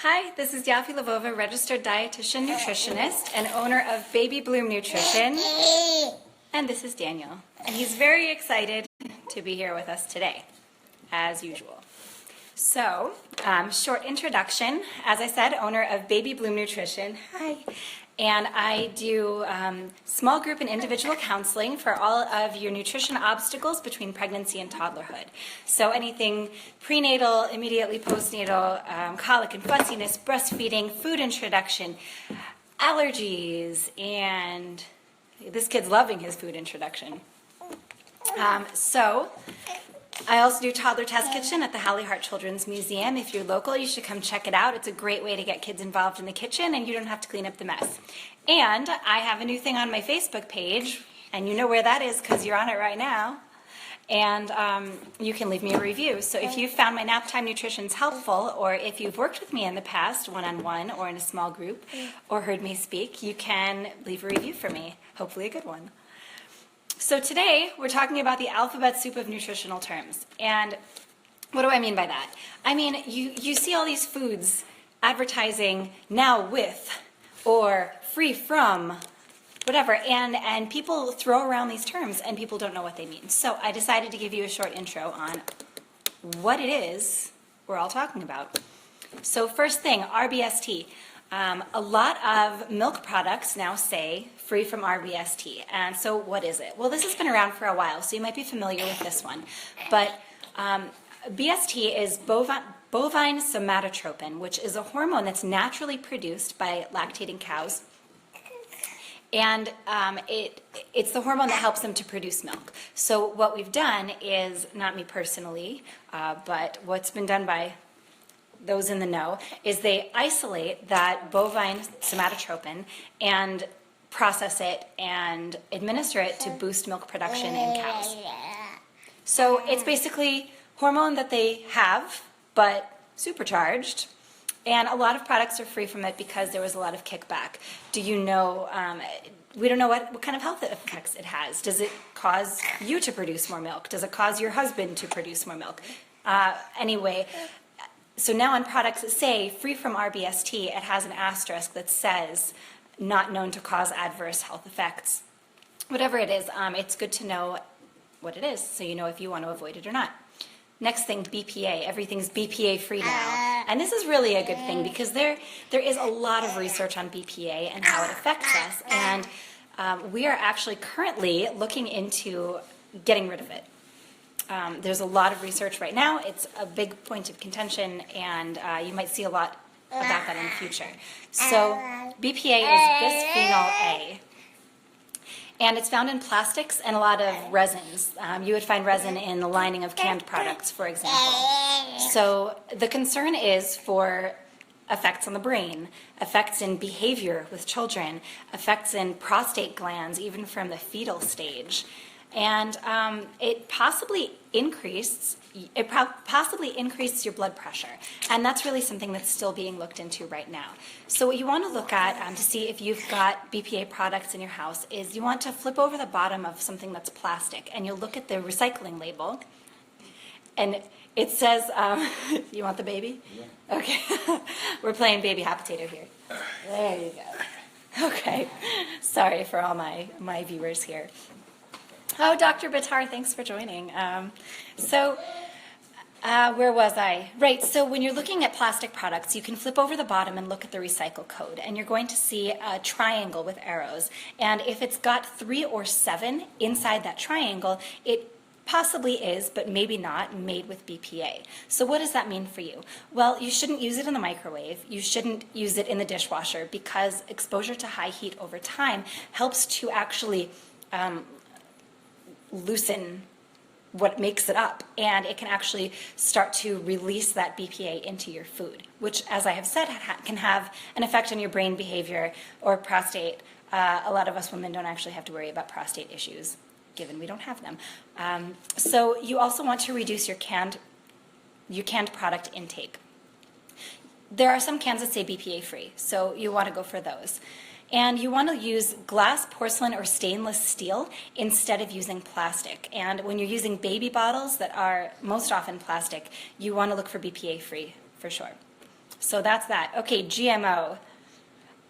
Hi, this is Yaffi Lvova, registered dietitian, nutritionist, and owner of Baby Bloom Nutrition. And this is Daniel. And he's very excited to be here with us today, as usual. So, short introduction. As I said, owner of Baby Bloom Nutrition. Hi. And I do small group and individual counseling for all of your nutrition obstacles between pregnancy and toddlerhood. So anything prenatal, immediately postnatal, colic and fussiness, breastfeeding, food introduction, allergies, and this kid's loving his food introduction. So I also do Toddler Test Kitchen at the Hallie Hart Children's Museum. If you're local, you should come check it out. It's a great way to get kids involved in the kitchen, and you don't have to clean up the mess. And I have a new thing on my Facebook page, and you know where that is because you're on it right now. And you can leave me a review. So if you found my Naptime Nutritions helpful, or if you've worked with me in the past, one-on-one or in a small group, or heard me speak, you can leave a review for me, hopefully a good one. So today, we're talking about the alphabet soup of nutritional terms. And what do I mean by that? I mean, you see all these foods advertising now with, or free from, whatever, and people throw around these terms and people don't know what they mean. So I decided to give you a short intro on what it is we're all talking about. So first thing, RBST. A lot of milk products now say free from RBST. And so what is it? Well, this has been around for a while, so you might be familiar with this one. But BST is bovine somatotropin, which is a hormone that's naturally produced by lactating cows. And it's the hormone that helps them to produce milk. So what we've done is, not me personally, but what's been done by those in the know, is they isolate that bovine somatotropin and process it and administer it to boost milk production in cows. So it's basically hormone that they have, but supercharged. And a lot of products are free from it because there was a lot of kickback. Do you know, we don't know what kind of health effects it has. Does it cause you to produce more milk? Does it cause your husband to produce more milk? Anyway, so now on products that say free from RBST, it has an asterisk that says not known to cause adverse health effects. Whatever it is, it's good to know what it is so you know if you want to avoid it or not. Next thing, BPA. Everything's BPA free now. And this is really a good thing because there is a lot of research on BPA and how it affects us. And we are actually currently looking into getting rid of it. There's a lot of research right now. It's a big point of contention, and you might see a lot about that in the future. So BPA is bisphenol A, and it's found in plastics and a lot of resins. You would find resin in the lining of canned products, for example. So the concern is for effects on the brain, effects in behavior with children, effects in prostate glands, even from the fetal stage. And it possibly increases your blood pressure, and that's really something that's still being looked into right now. So what you want to look at to see if you've got BPA products in your house is you want to flip over the bottom of something that's plastic, and you'll look at the recycling label, and it says, you want the baby? Yeah. Okay, we're playing baby hot potato here. There you go. Okay, sorry for all my viewers here. Oh, Dr. Batar, thanks for joining. Where was I? Right, so when you're looking at plastic products, you can flip over the bottom and look at the recycle code, and you're going to see a triangle with arrows. And if it's got 3 or 7 inside that triangle, it possibly is, but maybe not, made with BPA. So what does that mean for you? Well, you shouldn't use it in the microwave. You shouldn't use it in the dishwasher because exposure to high heat over time helps to actually loosen what makes it up, and it can actually start to release that BPA into your food, which, as I have said, can have an effect on your brain behavior or prostate. A lot of us women don't actually have to worry about prostate issues, given we don't have them. So you also want to reduce your canned product intake. There are some cans that say BPA free, so you want to go for those. And you want to use glass, porcelain, or stainless steel instead of using plastic. And when you're using baby bottles that are most often plastic, you want to look for BPA free for sure. So that's that. Okay, GMO.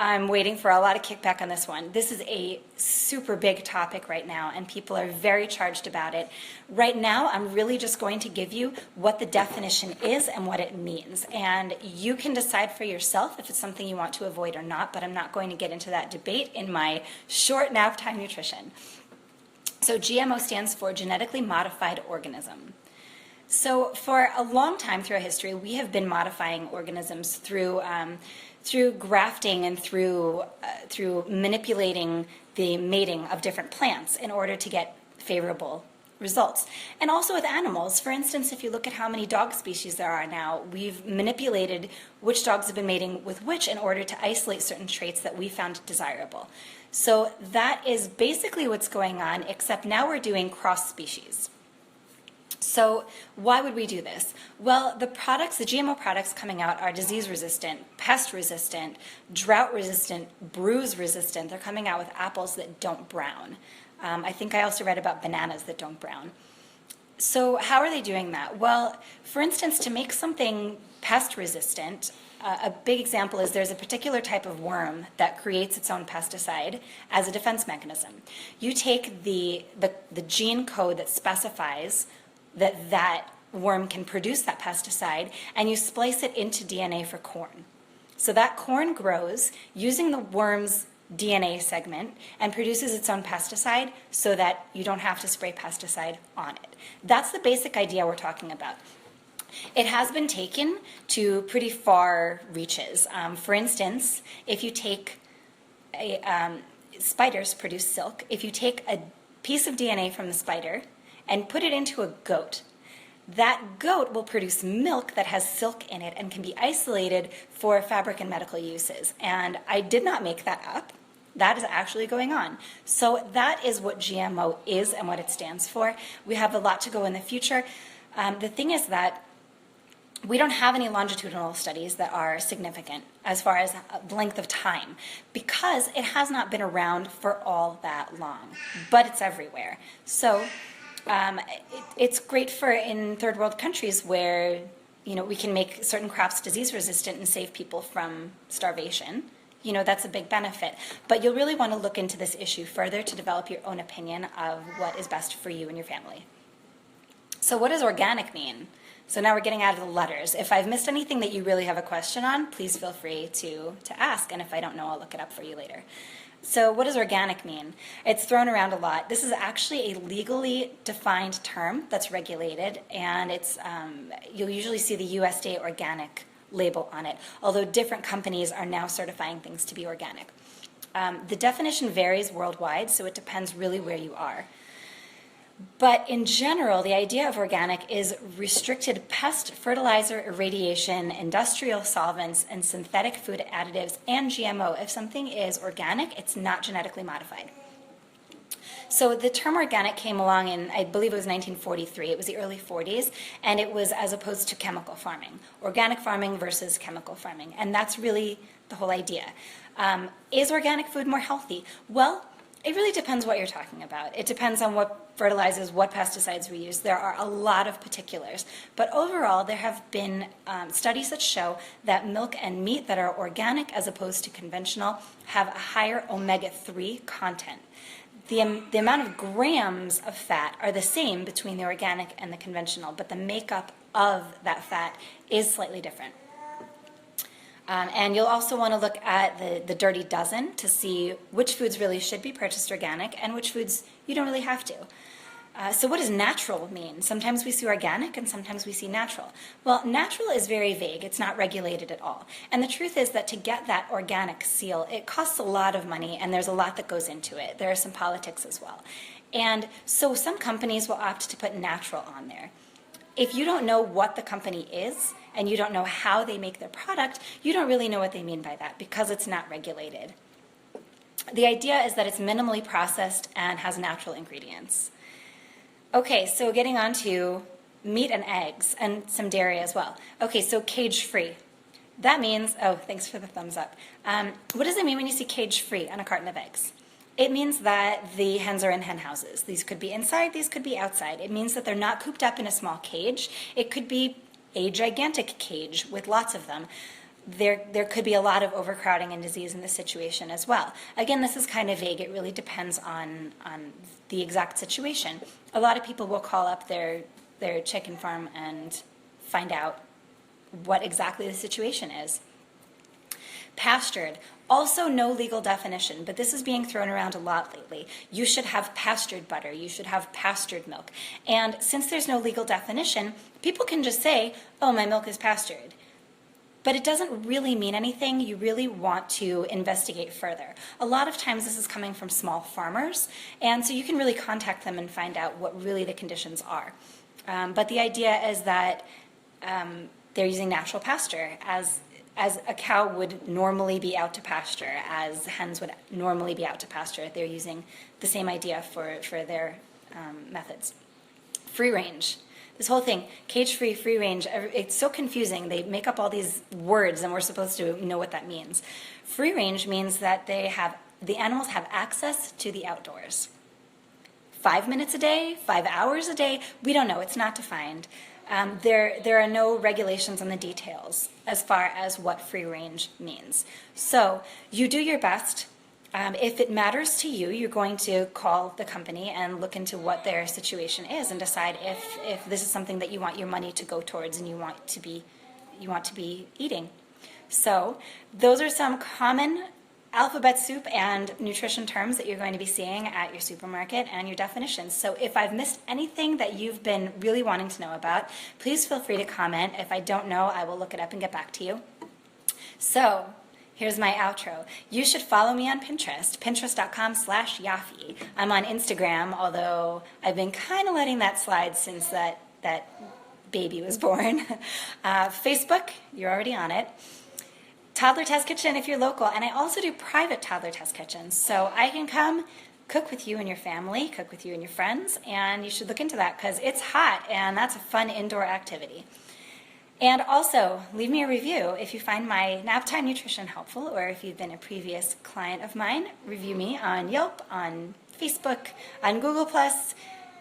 I'm waiting for a lot of kickback on this one. This is a super big topic right now, and people are very charged about it. Right now, I'm really just going to give you what the definition is and what it means. And you can decide for yourself if it's something you want to avoid or not, but I'm not going to get into that debate in my short nap time nutrition. So GMO stands for genetically modified organism. So for a long time throughout history, we have been modifying organisms through grafting and through manipulating the mating of different plants in order to get favorable results. And also with animals. For instance, if you look at how many dog species there are now, we've manipulated which dogs have been mating with which in order to isolate certain traits that we found desirable. So that is basically what's going on, except now we're doing cross species. So why would we do this? Well, the GMO products coming out are disease resistant, pest resistant, drought resistant, bruise resistant. They're coming out with apples that don't brown. I think I also read about bananas that don't brown. So how are they doing that? Well, for instance, to make something pest resistant, a big example is there's a particular type of worm that creates its own pesticide as a defense mechanism. You take the gene code that specifies that worm can produce that pesticide, and you splice it into DNA for corn. So that corn grows using the worm's DNA segment and produces its own pesticide so that you don't have to spray pesticide on it. That's the basic idea we're talking about. It has been taken to pretty far reaches. For instance, if you take spiders produce silk. If you take a piece of DNA from the spider and put it into a goat, that goat will produce milk that has silk in it and can be isolated for fabric and medical uses. And I did not make that up. That is actually going on. So that is what GMO is and what it stands for. We have a lot to go in the future. The thing is that we don't have any longitudinal studies that are significant as far as length of time because it has not been around for all that long, but it's everywhere. So it's great for in third world countries where we can make certain crops disease resistant and save people from starvation. That's a big benefit. But you'll really want to look into this issue further to develop your own opinion of what is best for you and your family. So what does organic mean? So now we're getting out of the letters. If I've missed anything that you really have a question on, please feel free to ask. And if I don't know, I'll look it up for you later. So what does organic mean? It's thrown around a lot. This is actually a legally defined term that's regulated, and you'll usually see the USDA organic label on it, although different companies are now certifying things to be organic. The definition varies worldwide, so it depends really where you are. But in general, the idea of organic is restricted pest, fertilizer, irradiation, industrial solvents, and synthetic food additives, and GMO. If something is organic, it's not genetically modified. So the term organic came along in, I believe it was 1943. It was the early 40s, and it was as opposed to chemical farming. Organic farming versus chemical farming, and that's really the whole idea. Is organic food more healthy? Well, it really depends what you're talking about. It depends on what fertilizers, what pesticides we use. There are a lot of particulars. But overall, there have been studies that show that milk and meat that are organic as opposed to conventional have a higher omega-3 content. The amount of grams of fat are the same between the organic and the conventional, but the makeup of that fat is slightly different. And you'll also want to look at the Dirty Dozen to see which foods really should be purchased organic and which foods you don't really have to. So what does natural mean? Sometimes we see organic and sometimes we see natural. Well, natural is very vague. It's not regulated at all. And the truth is that to get that organic seal, it costs a lot of money and there's a lot that goes into it. There are some politics as well. And so some companies will opt to put natural on there. If you don't know what the company is and you don't know how they make their product, you don't really know what they mean by that because it's not regulated. The idea is that it's minimally processed and has natural ingredients. Okay, so getting on to meat and eggs and some dairy as well. Okay, so cage-free. That means, oh, thanks for the thumbs up. What does it mean when you see cage-free on a carton of eggs? It means that the hens are in hen houses. These could be inside, these could be outside. It means that they're not cooped up in a small cage. It could be a gigantic cage with lots of them. there could be a lot of overcrowding and disease in this situation as well. Again, this is kind of vague. It really depends on the exact situation. A lot of people will call up their chicken farm and find out what exactly the situation is. Pastured, also no legal definition, but this is being thrown around a lot lately. You should have pastured butter, you should have pastured milk. And since there's no legal definition, people can just say, oh, my milk is pastured. But it doesn't really mean anything. You really want to investigate further. A lot of times this is coming from small farmers, and so you can really contact them and find out what really the conditions are. But the idea is that they're using natural pasture as a cow would normally be out to pasture, as hens would normally be out to pasture. They're using the same idea for their methods. Free range. This whole thing, cage-free, free range, it's so confusing. They make up all these words and we're supposed to know what that means. Free range means that the animals have access to the outdoors. 5 minutes a day, 5 hours a day, we don't know, it's not defined. There are no regulations on the details as far as what free range means. So you do your best. If it matters to you, you're going to call the company and look into what their situation is and decide if this is something that you want your money to go towards and you want to be eating. So those are some common alphabet soup and nutrition terms that you're going to be seeing at your supermarket and your definitions. So if I've missed anything that you've been really wanting to know about, please feel free to comment. If I don't know, I will look it up and get back to you. So here's my outro. You should follow me on Pinterest, pinterest.com/Yaffi. I'm on Instagram, although I've been kind of letting that slide since that baby was born. Facebook, you're already on it. Toddler Test Kitchen if you're local, and I also do private toddler test kitchens, so I can come cook with you and your family, cook with you and your friends, and you should look into that because it's hot and that's a fun indoor activity. And also, leave me a review if you find my naptime nutrition helpful, or if you've been a previous client of mine. Review me on Yelp, on Facebook, on Google+.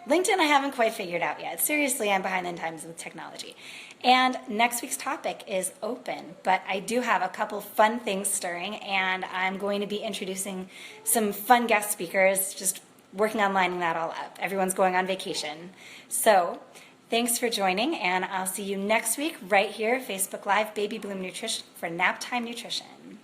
LinkedIn I haven't quite figured out yet. Seriously, I'm behind the times with technology. And next week's topic is open, but I do have a couple fun things stirring, and I'm going to be introducing some fun guest speakers, just working on lining that all up. Everyone's going on vacation. So thanks for joining, and I'll see you next week right here, Facebook Live Baby Bloom Nutrition for Naptime Nutrition.